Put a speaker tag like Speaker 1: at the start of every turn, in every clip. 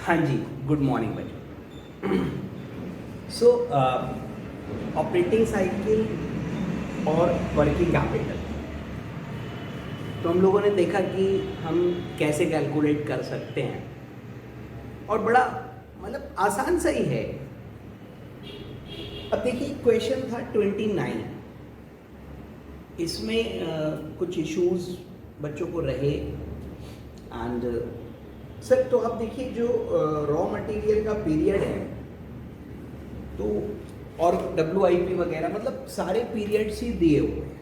Speaker 1: हाँ जी, good morning बच्चों। सो operating cycle और वर्किंग कैपिटल, तो हम लोगों ने देखा कि हम कैसे कैलकुलेट कर सकते हैं और बड़ा मतलब आसान सा ही है। अब देखिए क्वेश्चन था 29, इसमें कुछ इश्यूज बच्चों को रहे एंड सर तो आप देखिए जो रॉ मटेरियल का पीरियड है तो और WIP वगैरह मतलब सारे पीरियड्स ही दिए हुए हैं।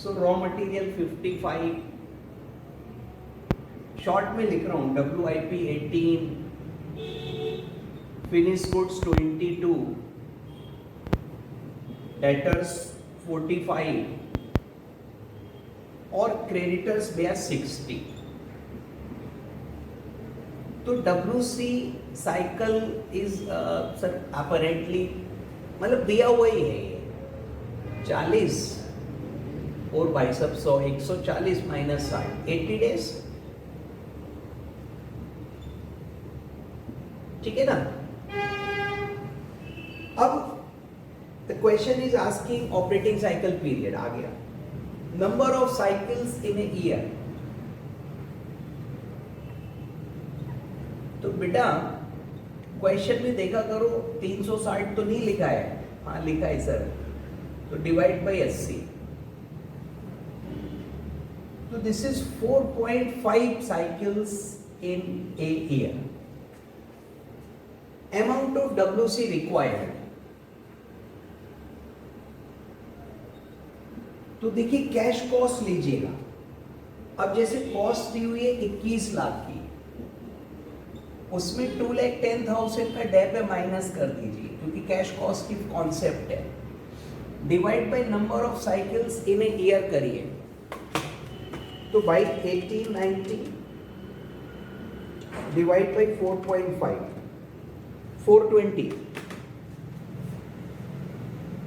Speaker 1: सो रॉ मटेरियल 55, शॉर्ट में लिख रहा हूँ WIP 18, फिनिश गुड्स 22, डेटर्स 45 और क्रेडिटर्स भैया 60। तो WC cycle is sir apparently मतलब दिया हुआ ही है ये 40 और बाई सब 100 140 माइनस 60 80 डेज, ठीक है ना। अब the question is asking operating cycle period आ गया, number of cycles in a year. तो बेटा क्वेश्चन में देखा करो 360 तो नहीं लिखा है, हाँ लिखा है सर, तो डिवाइड बाय 80, तो this is 4.5 cycles in a year. Amount of WC required, तो देखिए कैश कॉस्ट लीजिएगा। अब जैसे कॉस्ट दी हुई है 21 लाख की, उसमें 2,10,000 का डेप है माइनस कर दीजिए क्योंकि कैश कॉस्ट की कॉन्सेप्ट है। Divide by number of cycles in a year करिए, तो बाई 1890 डिवाइड बाय 4.5 420।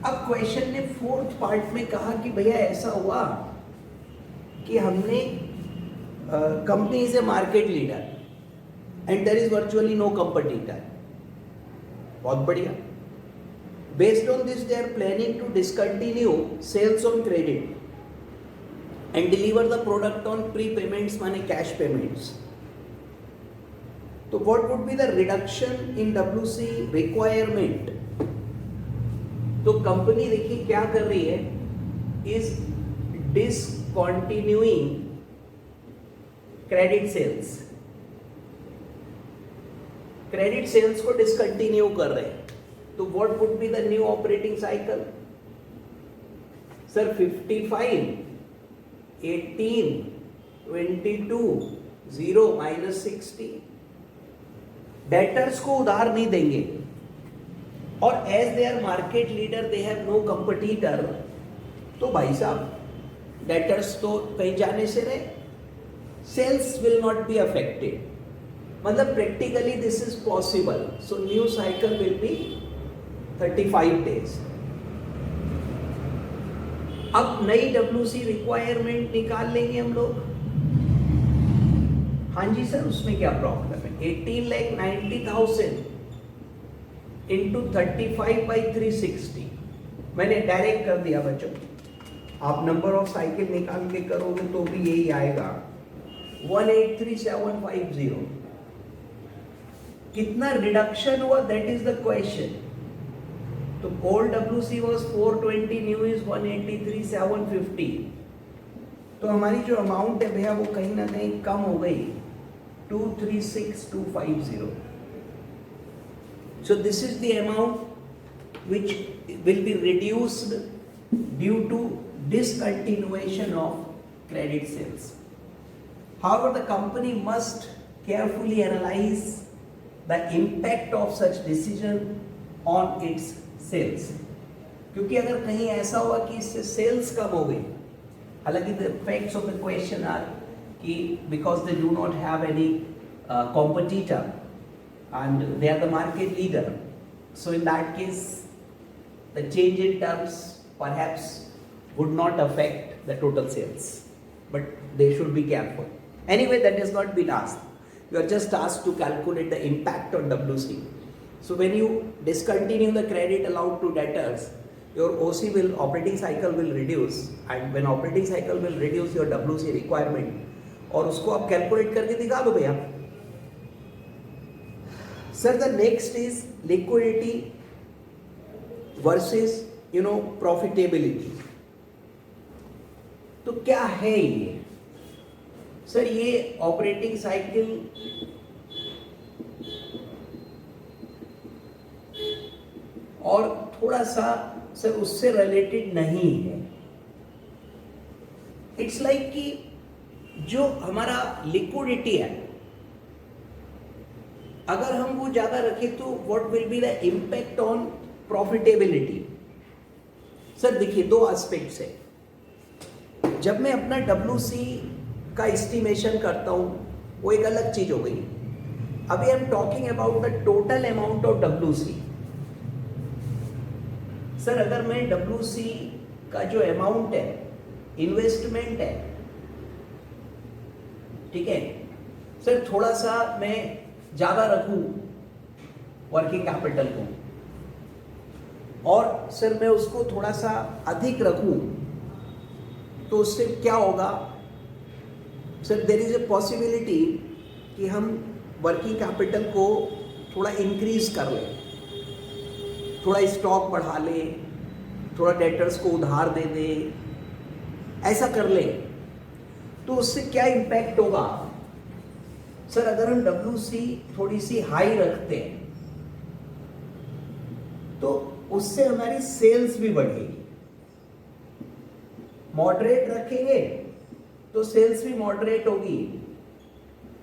Speaker 1: अब क्वेश्चन ने फोर्थ पार्ट में कहा कि भैया ऐसा हुआ कि हमने company is a market leader and there is virtually no competitor. बहुत बढ़िया। Based on this, they are planning to discontinue sales on credit and deliver the product on prepayments, माने cash payments. तो what would be the reduction in WC requirement? तो company देखिए क्या कर रही है, is discontinuing credit sales, क्रेडिट सेल्स को डिसकंटिन्यू कर रहे हैं। तो what would be the new operating cycle sir? 55 18 22 0 minus 60। Debtors को उधार नहीं देंगे और as they are market leader they have no competitor, तो भाई साहब डेटर्स तो कहीं जाने से रहे, sales will not be affected. मतलब practically this is possible. So new cycle will be 35 days. अब नई WC रिक्वायरमेंट निकाल लेंगे हम लोग। हाँ जी सर, उसमें क्या प्रॉब्लम है? 18,90,000 इंटू 35 बाई 360 मैंने डायरेक्ट कर दिया बच्चों। आप नंबर ऑफ साइकिल निकाल के करोगे तो भी यही आएगा 183,750। कितना रिडक्शन हुआ, दैट इज द क्वेश्चन। तो old WC was 420, new is 183,750। तो हमारी जो अमाउंट है भैया वो कहीं ना कहीं कम हो गई, 236,250। So this is the amount which will be reduced due to discontinuation of credit sales. However, the company must carefully analyze the impact of such decision on its sales. क्योंकि अगर कहीं ऐसा हुआ कि इससे सेल्स कम हो गई, हालांकि the facts of the question are कि because they do not have any competitor and they are the market leader, so in that case the change in terms perhaps would not affect the total sales, but they should be careful. Anyway, that has not been asked. you are just asked to calculate the impact on WC. So when you discontinue the credit allowed to debtors, your OC will, operating cycle will reduce, and when operating cycle will reduce your WC requirement, और उसको आप calculate करके दिखा दो भैया. Sir, the next is liquidity versus profitability. तो क्या है ये? सर ये ऑपरेटिंग साइकिल और थोड़ा सा सर उससे रिलेटेड नहीं है. इट्स लाइक कि जो हमारा लिक्विडिटी है, अगर हम वो ज्यादा रखें तो what will be the impact on profitability. Sir देखिए दो एस्पेक्ट्स है. जब मैं अपना WC का एस्टिमेशन करता हूं वो एक अलग चीज हो गई. अभी I am talking about the total amount of WC. Sir अगर मैं WC का जो अमाउंट है, इन्वेस्टमेंट है, ठीक है सर, थोड़ा सा मैं ज्यादा रखूं वर्किंग कैपिटल को, और सर मैं उसको थोड़ा सा अधिक रखूं, तो उससे क्या होगा sir, there is a possibility कि हम वर्किंग कैपिटल को थोड़ा इंक्रीज कर लें, थोड़ा स्टॉक बढ़ा लें, थोड़ा डेटर्स को उधार दे दें, ऐसा कर लें. तो उससे क्या इम्पैक्ट होगा सर, अगर हम WC थोड़ी सी हाई रखते हैं तो उससे हमारी सेल्स भी बढ़ेगी. मॉडरेट रखेंगे तो सेल्स भी मॉडरेट होगी,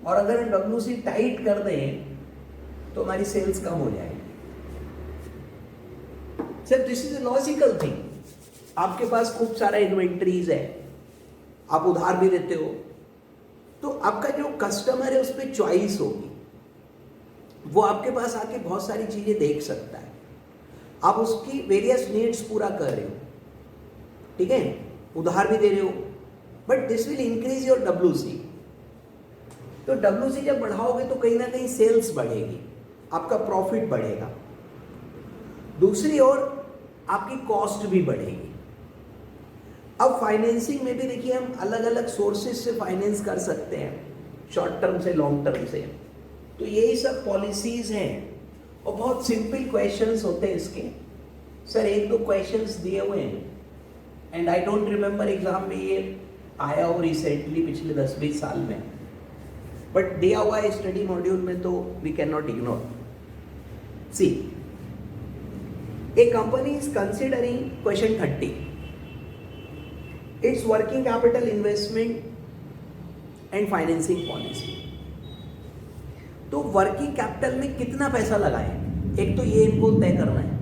Speaker 1: और अगर हम WC टाइट कर दें तो हमारी सेल्स कम हो जाएगी. Sir this is a logical thing. आपके पास खूब सारा इन्वेंट्रीज है, आप उधार भी देते हो, तो आपका जो कस्टमर है उस पर चॉइस होगी. वो आपके पास आके बहुत सारी चीजें देख सकता है, आप उसकी वेरियस नीड्स पूरा कर रहे हो, ठीक है, उधार भी दे रहे हो, but this will increase your WC. तो WC जब बढ़ाओगे तो कहीं ना कहीं सेल्स बढ़ेगी, आपका प्रॉफिट बढ़ेगा, दूसरी ओर आपकी कॉस्ट भी बढ़ेगी. अब फाइनेंसिंग में भी देखिए हम अलग अलग सोर्सेज से फाइनेंस कर सकते हैं, शॉर्ट टर्म से, लॉन्ग टर्म से. तो यही सब पॉलिसीज हैं, और बहुत सिंपल क्वेश्चंस होते हैं इसके. सर एक दो क्वेश्चंस दिए हुए हैं, and I don't remember exam में ये आया हो रिसेंटली पिछले 10-20 साल में, बट दिया हुआ है स्टडी मॉड्यूल में, तो we can not ignore. See, a company is considering question 30, it's working capital investment and financing policy. तो वर्किंग कैपिटल में कितना पैसा लगाएं, एक तो ये इनको तय करना है,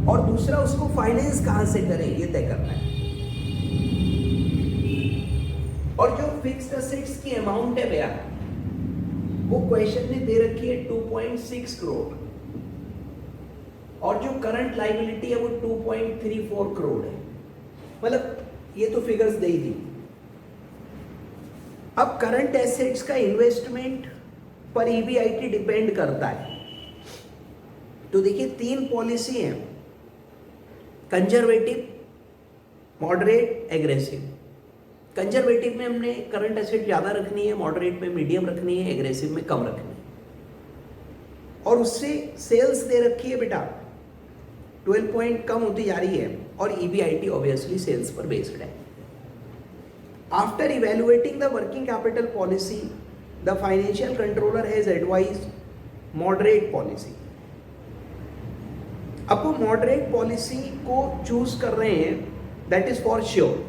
Speaker 1: और दूसरा उसको फाइनेंस कहां से करें ये तय करना है. और जो फिक्स्ड असेट्स की अमाउंट है भैया, वो क्वेश्चन में दे रखी है 2.6 करोड़, और जो करंट लायबिलिटी है वो 2.34 करोड़ है. मतलब ये तो फिगर्स दे ही दी. अब करंट एसेट्स का इन्वेस्टमेंट पर EBIT डिपेंड करता है. तो देखिए 3 पॉलिसी है, कंजर्वेटिव, मॉडरेट, एग्रेसिव. कंजर्वेटिव में हमने करंट एसेट ज्यादा रखनी है, मॉडरेट में मीडियम रखनी है, एग्रेसिव में कम रखनी है. और उससे सेल्स दे रखी है बेटा 12 पॉइंट कम होती जा रही है, और EBIT ऑब्वियसली सेल्स पर बेस्ड है. After evaluating the working capital policy, the financial controller has advised moderate policy. अब वो मॉडरेट पॉलिसी को चूज कर रहे हैं, दैट इज फॉर श्योर.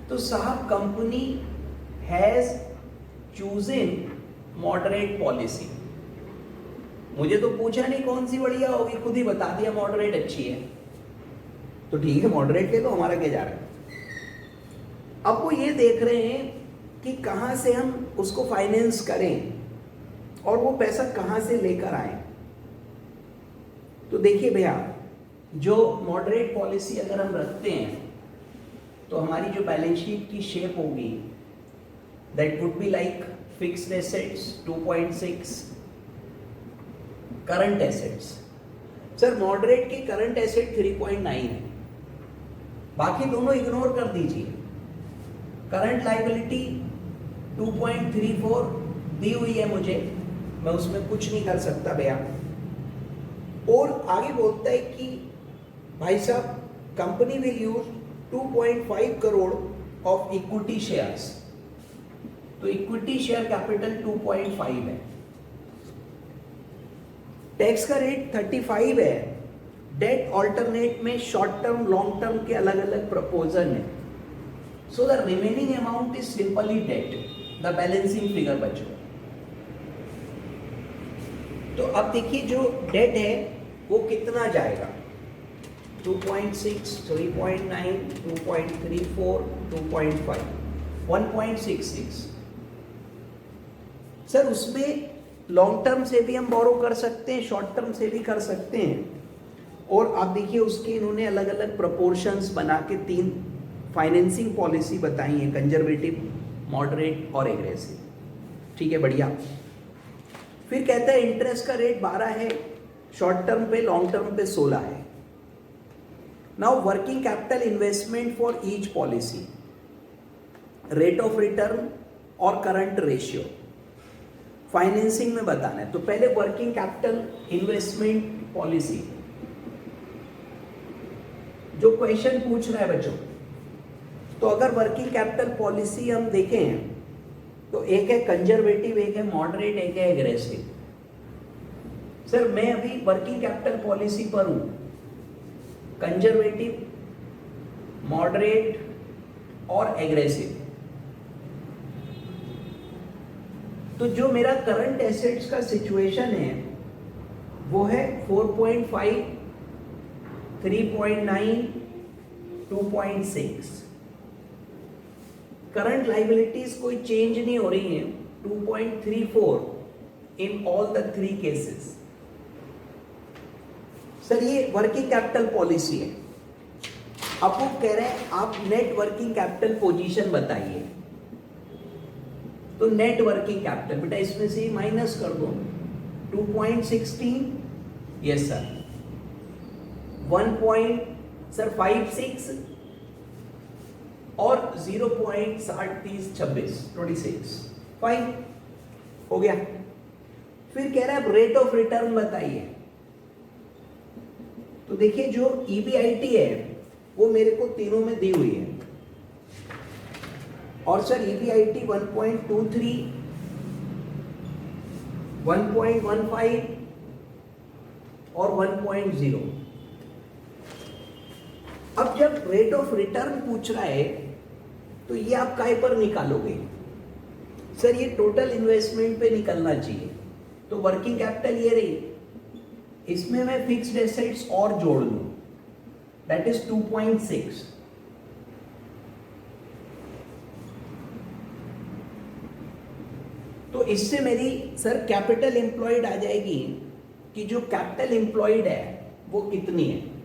Speaker 1: तो साहब company has chosen moderate policy. मुझे तो पूछा नहीं कौन सी बढ़िया होगी, खुद ही बता दिया मॉडरेट अच्छी है. तो ठीक है मॉडरेट ले लो, हमारा क्या जा रहा है. अब वो ये देख रहे हैं कि कहां से हम उसको फाइनेंस करें और वो पैसा कहां से लेकर आए. तो देखिए भैया, जो मॉडरेट पॉलिसी अगर हम रखते हैं तो हमारी जो बैलेंस शीट की शेप होगी that would be like fixed assets 2.6, current assets. Sir moderate की करंट एसेट 3.9 है, बाकी दोनों इग्नोर कर दीजिए. करंट लाइबिलिटी 2.34 दी हुई है मुझे, मैं उसमें कुछ नहीं कर सकता भैया. और आगे बोलता है कि भाई साहब company will use 2.5 crore of equity shares. तो इक्विटी शेयर कैपिटल 2.5 है. टैक्स का रेट 35 है. डेट ऑल्टरनेट में शॉर्ट टर्म लॉन्ग टर्म के अलग अलग प्रपोजल है. So the remaining amount is simply debt, the balancing figure बचो. तो अब देखिए जो डेट है वो कितना जाएगा, 2.6, 3.9, 2.34, 2.5, 1.66. सर उसमें लॉन्ग टर्म से भी हम बोरो कर सकते हैं, शॉर्ट टर्म से भी कर सकते हैं. और आप देखिए उसके इन्होंने अलग अलग प्रपोर्शंस बना के 3 फाइनेंसिंग पॉलिसी बताई है, कंजर्वेटिव, मॉडरेट और एग्रेसिव. ठीक है, बढ़िया. फिर कहता है इंटरेस्ट का रेट 12 है, शॉर्ट टर्म पे, लॉन्ग टर्म पे 16 है. Now working capital investment for each policy, rate of return और करंट रेशियो फाइनेंसिंग में बताना है. तो पहले वर्किंग कैपिटल इन्वेस्टमेंट पॉलिसी जो क्वेश्चन पूछ रहा है बच्चों. तो अगर वर्किंग कैपिटल पॉलिसी हम देखें तो एक है कंजर्वेटिव, एक है मॉडरेट, एक है एग्रेसिव. सर मैं अभी वर्किंग कैपिटल पॉलिसी पर हूं, कंजर्वेटिव, मॉडरेट और एग्रेसिव. तो जो मेरा करंट एसेट्स का सिचुएशन है वो है 4.5, 3.9, 2.6. करंट लाइबिलिटीज कोई चेंज नहीं हो रही है, 2.34 in all the 3 cases. Sir ये वर्किंग कैपिटल पॉलिसी है. अब वो कह रहे हैं आप नेट वर्किंग कैपिटल पोजीशन बताइए. तो नेट वर्किंग कैपिटल बेटा इसमें से माइनस कर दो, 2.16, यस सर, 1.56 और 0.6026, 26, फाइन हो गया. फिर कह रहा है रेट ऑफ रिटर्न बताइए. तो देखिए जो EBIT है वो मेरे को तीनों में दी हुई है. और सर EBIT 1.23, 1.15 और 1.0. अब जब रेट ऑफ रिटर्न पूछ रहा है तो ये आप काय पर निकालोगे? सर ये टोटल इन्वेस्टमेंट पे निकलना चाहिए. तो वर्किंग कैपिटल ये रही, इसमें मैं फिक्स्ड एसेट्स और जोड़ लूं, दैट इज 2.6. तो इससे मेरी सर कैपिटल एम्प्लॉयड आ जाएगी कि जो कैपिटल एम्प्लॉयड है वो कितनी है.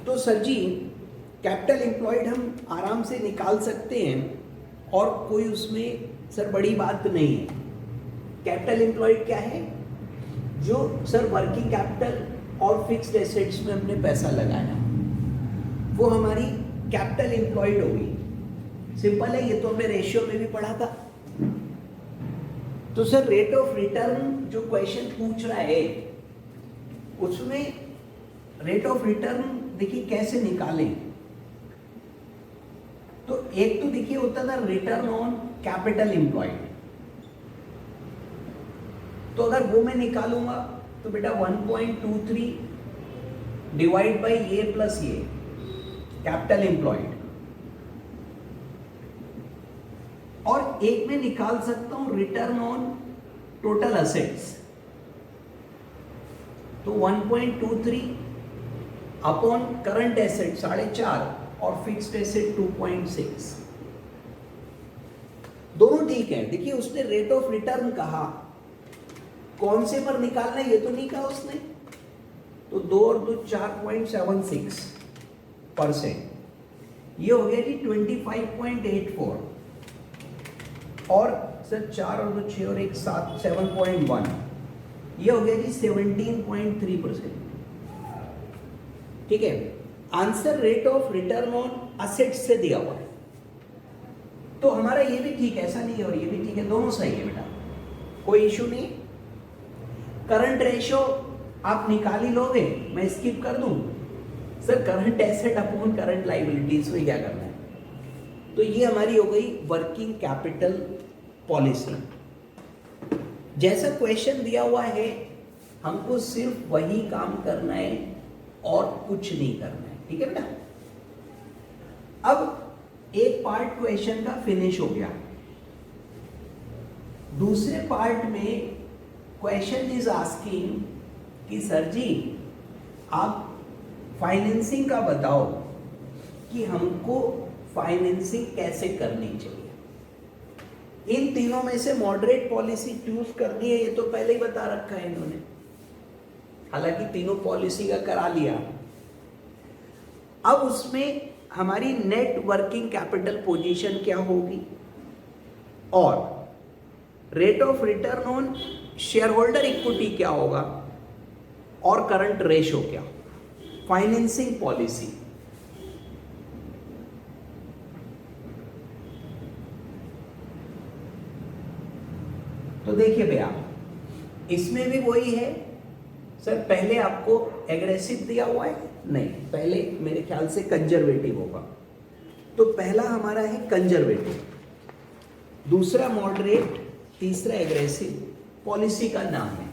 Speaker 1: तो सर जी कैपिटल एम्प्लॉयड हम आराम से निकाल सकते हैं और कोई उसमें सर बड़ी बात नहीं है. कैपिटल एम्प्लॉयड क्या है? जो सर वर्किंग कैपिटल और फिक्स्ड एसेट्स में हमने पैसा लगाया वो हमारी कैपिटल एम्प्लॉयड होगी. सिंपल है, ये तो हमने रेशियो में भी पढ़ा था. तो सर रेट ऑफ रिटर्न जो क्वेश्चन पूछ रहा है उसमें रेट ऑफ रिटर्न देखिए कैसे निकालें. तो एक तो देखिए होता था रिटर्न ऑन कैपिटल एम्प्लॉयड. तो अगर वो मैं निकालूंगा तो बेटा 1.23 डिवाइड बाई ये प्लस ये कैपिटल एम्प्लॉयड. और एक में निकाल सकता हूं रिटर्न ऑन टोटल असेट्स. तो 1.23 अपॉन करंट एसेट 4.5 और फिक्स्ड एसेट 2.6. दोनों ठीक है. देखिए उसने रेट ऑफ रिटर्न कहा, कौन से पर निकालना है ये तो नहीं कहा उसने. तो 2 और 2 4.76%, ये हो गया जी 25.84, और सर 4 और 2 6 और 1 7 7.1, ये हो गया जी 17.3%। ठीक है, answer rate of return on assets से दिया हुआ है, तो हमारा ये भी ठीक है, ऐसा नहीं है, और ये भी ठीक है, दोनों सही है बेटा, कोई इशू नहीं। करंट रेशियो आप निकाल ही लोगे, मैं स्किप कर दूं? Sir current asset upon current liability, इसमें क्या करना है? तो ये हमारी हो गई वर्किंग कैपिटल पॉलिसी। जैसा क्वेश्चन दिया हुआ है, हमको सिर्फ वही काम करना है और कुछ नहीं करना है, ठीक है बेटा। अब एक पार्ट क्वेश्चन का फिनिश हो गया, दूसरे पार्ट में क्वेश्चन इज आस्किंग कि सर जी आप फाइनेंसिंग का बताओ कि हमको फाइनेंसिंग कैसे करनी चाहिए। इन तीनों में से मॉडरेट पॉलिसी चूज करनी है, ये तो पहले ही बता रखा है इन्होंने, हालांकि तीनों पॉलिसी का करा लिया। अब उसमें हमारी नेट वर्किंग कैपिटल पोजीशन क्या होगी, और rate of return on share holder equity क्या होगा, और करंट रेशो क्या। फाइनेंसिंग पॉलिसी, तो देखिए भैया इसमें भी वही है। सर पहले आपको एग्रेसिव दिया हुआ है, नहीं, पहले मेरे ख्याल से कंजर्वेटिव होगा, तो पहला हमारा है कंजर्वेटिव, दूसरा मॉडरेट, तीसरा एग्रेसिव। पॉलिसी का नाम है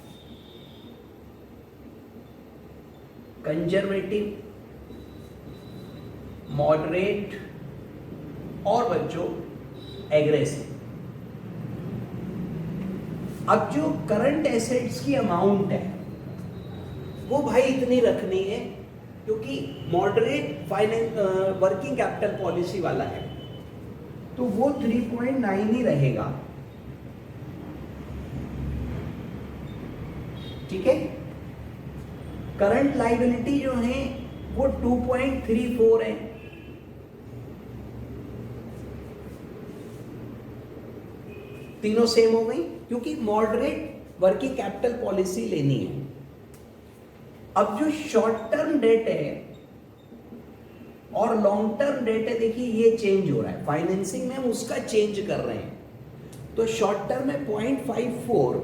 Speaker 1: कंजर्वेटिव, मॉडरेट और बच्चों एग्रेसिव। अब जो करंट एसेट्स की अमाउंट है वो भाई इतनी रखनी है, क्योंकि moderate finance working capital policy वाला है, तो वो 3.9 ही रहेगा, ठीक है। करंट लायबिलिटी जो है वो 2.34 है, तीनों सेम हो गई, क्योंकि मॉडरेट वर्किंग कैपिटल पॉलिसी लेनी है। अब जो शॉर्ट टर्म डेट है और लॉन्ग टर्म डेट है, देखिए ये चेंज हो रहा है, फाइनेंसिंग में हम उसका चेंज कर रहे हैं, तो शॉर्ट टर्म में 0.54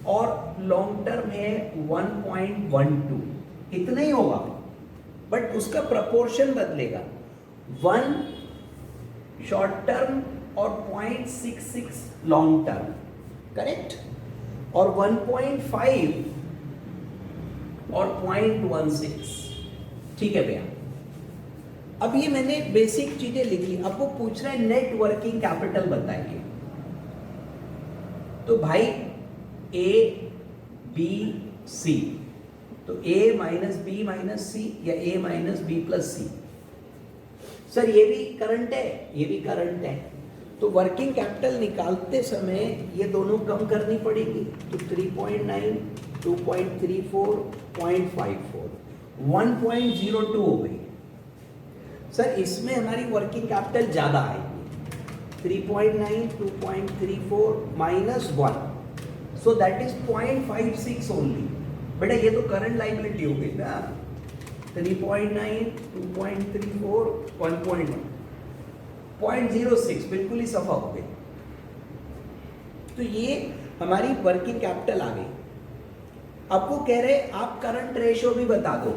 Speaker 1: और लॉन्ग टर्म है 1.12, इतना ही होगा, बट उसका प्रपोर्शन बदलेगा, 1 शॉर्ट टर्म और 0.66 लॉन्ग टर्म, करेक्ट, और 1.5 और 0.16, ठीक है भैया। अब ये मैंने बेसिक चीजें लिखी, अब वो पूछ रहा है नेट वर्किंग कैपिटल बताइए, तो भाई ए बी सी, तो ए माइनस बी माइनस सी या ए माइनस बी प्लस सी। सर ये भी करंट है, ये भी करंट है, तो वर्किंग कैपिटल निकालते समय ये दोनों कम करनी पड़ेगी, तो 3.9, 2.34, 0.54, 1.02 हो गई। सर इसमें हमारी वर्किंग कैपिटल ज्यादा आएगी, 3.9, 2.34 minus 1, so that is 0.56 only. बेटा ये तो करंट लायबिलिटी हो गई ना, 3.9, 2.34, 1.1, 0.06, बिल्कुल ही सफा हो गई। तो ये हमारी वर्किंग कैपिटल आ गई। आपको कह रहे आप करंट रेशियो भी बता दो,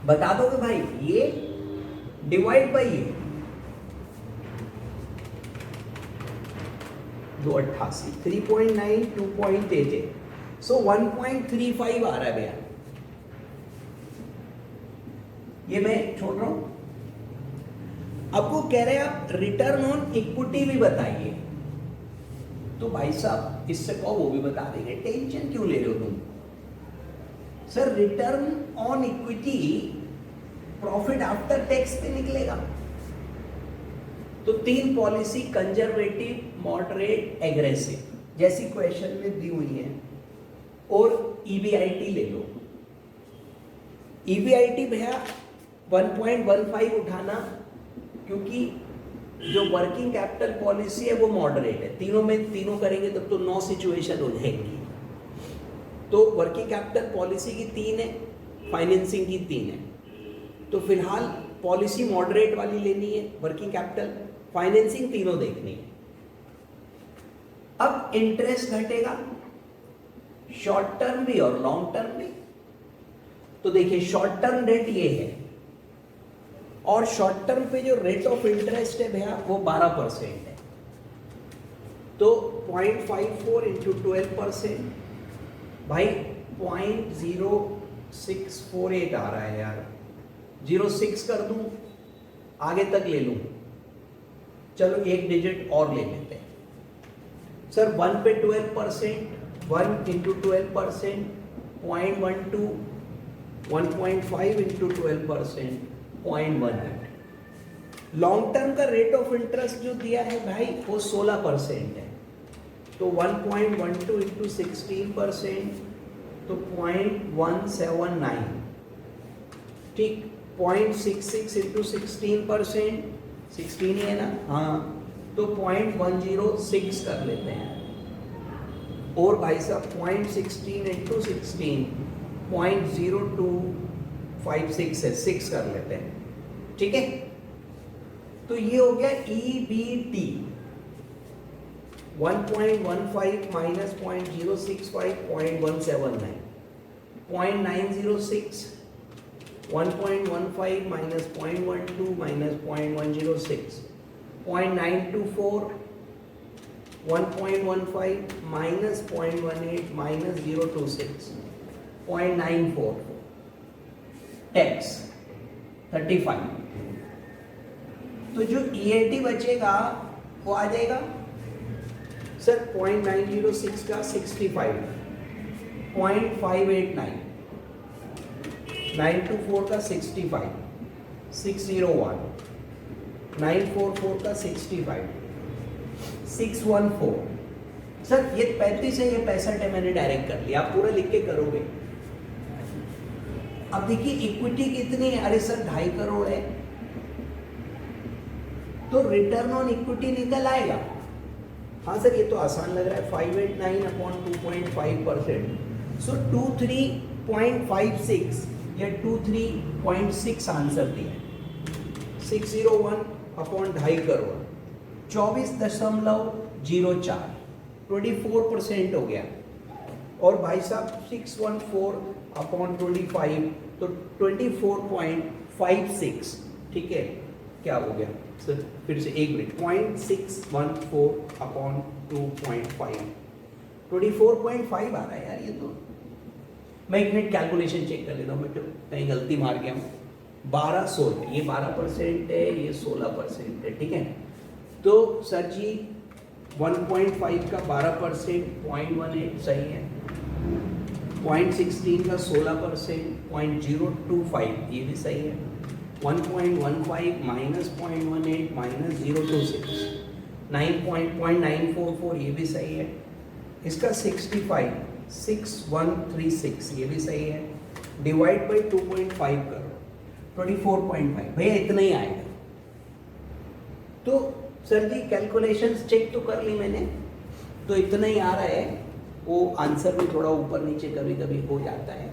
Speaker 1: बता दोगे भाई, ये डिवाइड बाई ये 288, 3.9, 2.88, सो 1.35 आ रहा है भैया, ये मैं छोड़ रहा हूं। आपको कह रहे हैं आप रिटर्न ऑन इक्विटी भी बताइए, तो भाई साहब इससे कहो वो भी बता देंगे, टेंशन क्यों ले रहे हो तुम। Sir return on equity profit after tax पे निकलेगा, तो 3 पॉलिसी कंजर्वेटिव, मॉडरेट, एग्रेसिव, जैसी क्वेश्चन में दी हुई है और EBIT ले लो। EBIT भैया 1.15 उठाना, क्योंकि जो वर्किंग कैपिटल पॉलिसी है वो मॉडरेट है, तीनों में तीनों करेंगे तब तो 9 सिचुएशन हो जाएंगी। तो वर्किंग कैपिटल पॉलिसी की 3 है, फाइनेंसिंग की 3 है, तो फिलहाल पॉलिसी मॉडरेट वाली लेनी है, वर्किंग कैपिटल, फाइनेंसिंग, तीनों देखनी है। अब इंटरेस्ट घटेगा शॉर्ट टर्म भी और लॉन्ग टर्म भी। तो देखिए शॉर्ट टर्म रेट ये है, और शॉर्ट टर्म पे जो रेट ऑफ इंटरेस्ट है भैया वो 12% है। तो 0.54 इंटू 12%, भाई 0.0648 आ रहा है यार, 0.6 कर दूं, आगे तक ले लूं, चलो एक डिजिट और ले लेते हैं सर। 1 पे 12%, 1 इंटू 12%, 0.12, 1.5 इंटू 12%, 0.18। लॉन्ग टर्म का रेट ऑफ इंटरेस्ट जो दिया है भाई वो 16% है, तो 1.12 इंटू 16%, तो 0.179, ठीक। 0.66 इंटू 16%, 16 ही है ना, हाँ, तो 0.106 कर लेते हैं। और भाई साहब 0.16 इंटू 16, 0.0256 है, 6 कर लेते हैं, ठीक है। तो ये हो गया EBT, 1.15 minus 0.065, 0.179, 0.906, 1.15 minus 0.12 minus 0.106, 0.924, 1.15 minus 0.18 minus 026, 0.94, tax 35। तो जो EAT बचेगा वो आ जाएगा सर 0.906 का 65, 0.589, 924 का 65, 601, 944 का 65, 614। सर ये 35 है, ये 65 है, मैंने डायरेक्ट कर लिया, आप पूरा लिख के करोगे। अब देखिए इक्विटी कितनी है, अरे सर 2.5 करोड़ है, तो रिटर्न ऑन इक्विटी निकल आएगा। हाँ सर ये तो आसान लग रहा है, 589 अपॉन 2.5%, सो 23.56 या 23.6 आंसर दिया। 601 अपॉन 2.5 करोड़, 24.04, 24% हो गया। और भाई साहब 614 अपॉन 25, तो 24.56, ठीक है। क्या हो गया सर, फिर से एक मिनट, 0.614 अपॉन 2.5, 24.5 आ रहा है यार ये तो। मैं एक मिनट कैलकुलेशन चेक कर लेता हूँ बेटो, कहीं गलती मार गया हूँ। 1216, ये 12% है, ये 16% है, ठीक है। तो सर जी 1.5 का 12%, 0.18 सही है, 0.16 का 16%, 0.025 ये भी सही है, 1.15 माइनस 0.18 माइनस 026, 9.944 ये भी सही है, इसका 65, 6136 ये भी सही है, डिवाइड बाई 2.5 करो, 24.5, भैया इतना ही आएगा। तो सर जी कैलकुलेशंस चेक तो कर ली मैंने, तो इतना ही आ रहा है। वो आंसर भी थोड़ा ऊपर नीचे कभी कभी हो जाता है,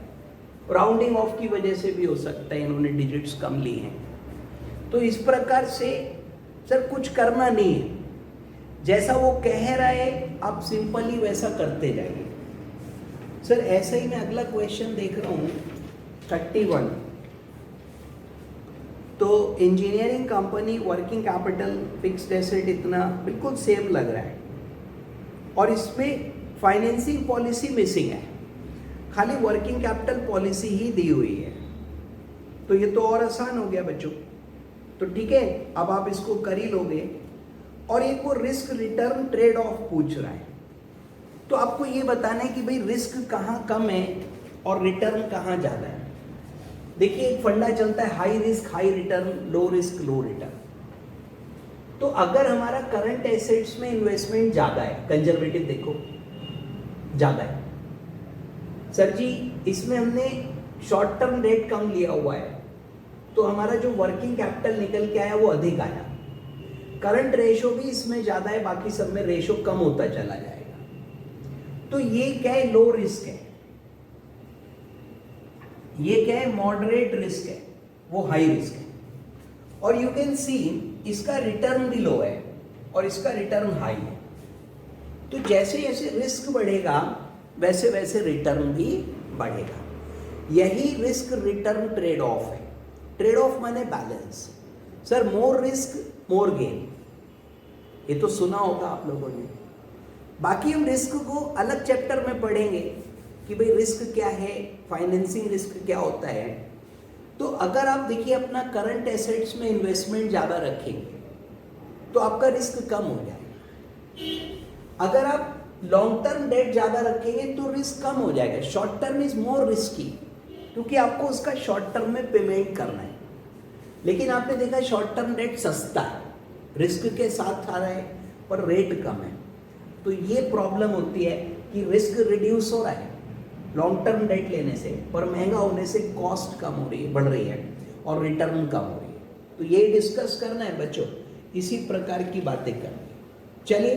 Speaker 1: राउंडिंग ऑफ की वजह से भी हो सकता है, इन्होंने डिजिट्स कम ली हैं। तो इस प्रकार से सर कुछ करना नहीं है, जैसा वो कह रहा है आप सिंपली वैसा करते जाइए। सर ऐसे ही मैं अगला क्वेश्चन देख रहा हूँ 31। तो engineering company working capital fixed asset इतना बिल्कुल सेम लग रहा है, और इसमें फाइनेंसिंग पॉलिसी मिसिंग है, खाली वर्किंग कैपिटल पॉलिसी ही दी हुई है। तो ये तो और आसान हो गया बच्चों, तो ठीक है अब आप इसको कर ही लोगे। और एक वो रिस्क रिटर्न ट्रेड ऑफ पूछ रहा है, तो आपको ये बताना है कि भाई रिस्क कहाँ कम है और रिटर्न कहाँ ज़्यादा है। देखिए एक फंडा चलता है high risk high return, low risk low return. तो अगर हमारा करंट एसेट्स में इन्वेस्टमेंट ज़्यादा है, कंजर्वेटिव देखो ज़्यादा है, सर जी इसमें हमने शॉर्ट टर्म डेट कम लिया हुआ है तो हमारा जो वर्किंग कैपिटल निकल के आया वो अधिक आया, करंट रेशो भी इसमें ज्यादा है, बाकी सब में रेशो कम होता चला जाएगा। तो ये क्या है, लो रिस्क है, ये क्या है, मॉडरेट रिस्क है, वो हाई रिस्क है। और यू कैन सी इसका रिटर्न भी लो है और इसका रिटर्न हाई है। तो जैसे जैसे रिस्क बढ़ेगा वैसे वैसे रिटर्न भी बढ़ेगा। यही रिस्क रिटर्न ट्रेड ऑफ है। ट्रेड ऑफ माने बैलेंस। सर मोर रिस्क मोर गेन, ये तो सुना होगा आप लोगों ने। बाकी हम रिस्क को अलग चैप्टर में पढ़ेंगे कि भाई रिस्क क्या है, फाइनेंसिंग रिस्क क्या होता है। तो अगर आप देखिए अपना करंट एसेट्स में इन्वेस्टमेंट ज़्यादा रखेंगे तो आपका रिस्क कम हो जाएगा। अगर आप लॉन्ग टर्म डेट ज़्यादा रखेंगे तो रिस्क कम हो जाएगा। Short term is more risky क्योंकि आपको उसका शॉर्ट टर्म में पेमेंट करना है। लेकिन आपने देखा शॉर्ट टर्म डेट सस्ता है, रिस्क के साथ आ रहा है पर रेट कम है। तो ये प्रॉब्लम होती है कि रिस्क रिड्यूस हो रहा है लॉन्ग टर्म डेट लेने से, पर महंगा होने से कॉस्ट कम हो रही है, बढ़ रही है और रिटर्न कम हो रही है। तो ये डिस्कस करना है बच्चों, इसी प्रकार की बातें करनी। चलिए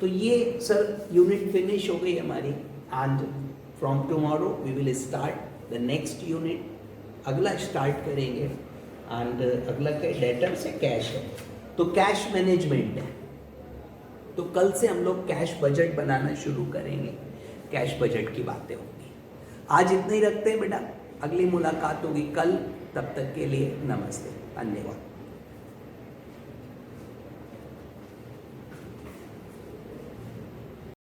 Speaker 1: तो ये सर यूनिट फिनिश हो गई हमारी and from tomorrow we will start the next unit. अगला स्टार्ट करेंगे एंड अगला क्या, डेटर से कैश है तो कैश मैनेजमेंट है। तो कल से हम लोग कैश बजट बनाना शुरू करेंगे, कैश बजट की बातें होंगी। आज इतना ही रखते हैं बेटा, अगली मुलाकात होगी कल, तब तक के लिए नमस्ते, धन्यवाद।